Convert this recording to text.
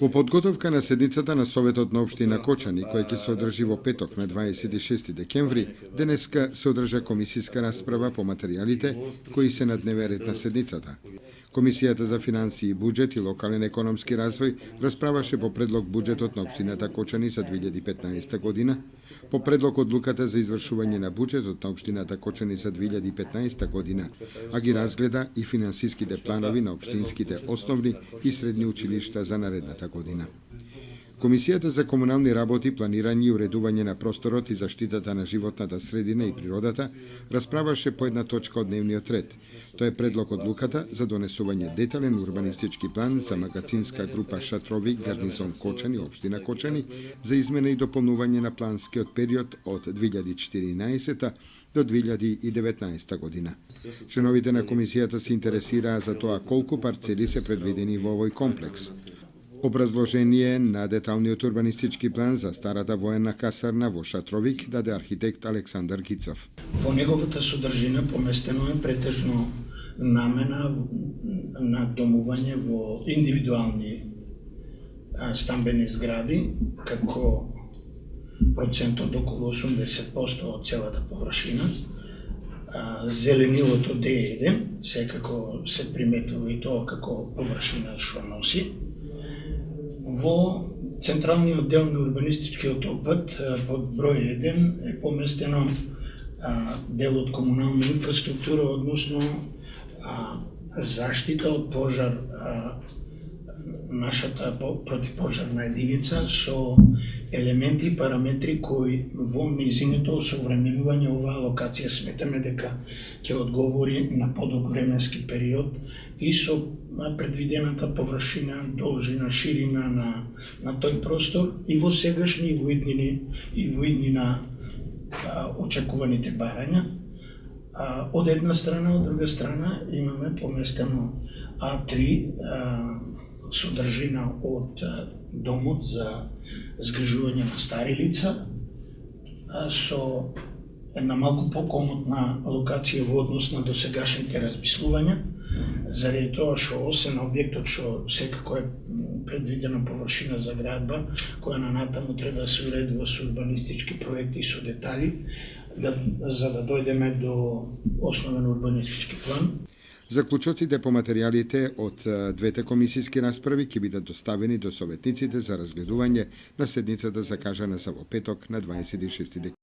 Во подготовка на седницата на Советот на општина Кочани, која ќе се одржи во петок на 26 декември, денеска се одржа комисиска расправа по материјалите кои се на дневен ред на седницата. Комисијата за финансии и буџет и локален економски развој расправаше по предлог буџетот на општината Кочани за 2015 година, по предлог одлуката за извршување на буџетот на општината Кочани за 2015 година, а ги разгледа и финансиските планови на општинските основни и средни училишта за наредната година. Комисијата за комунални работи, планирање и уредување на просторот и заштитата на животната средина и природата расправаше по една точка од дневниот ред. Тоа е предлог одлуката за донесување детален урбанистички план за магацинска група шатрови Гарнизон Кочани, општина Кочани, за измена и дополнување на планскиот период од 2014 до 2019 година. Членовите на комисијата се интересираа за тоа колку парцели се предвидени во овој комплекс. Образложение на деталниот урбанистички план за старата военна касарна во Шатровик даде архитект Александар Гицов. Во неговата содржина поместено е претежно намена на домување во индивидуални стамбени згради, како процентот околу 80% од целата површина. Зеленилото D1 секако се приметува и тоа како површина што носи. Во централниот дел на урбанистичкиот пат под број 1 е поместено дел од комунална инфраструктура, односно заштита од пожар, нашата противпожарна единица со елементи и параметри кои во низиното осовременување оваа локација сметаме дека ќе одговори на подолг временски период и со предвидената површина, должина, ширина на тој простор и во сегашни и во иднина очекуваните барања. Од една страна, од друга страна имаме поместено А3 содржина од домот за згрижување на стари лица со една малку покомотна локација во однос на досегашните размислувања, заради тоа што освен објектот што секако е предвидена површина за градба, која на натаму треба да се уредува со урбанистички проекти и со детали, за да дојдеме до основен урбанистички план. Заклучоците по материјалите од двете комисиски расправи ќе бидат доставени до советниците за разгледување на седницата закажана за во петок на 26 декември.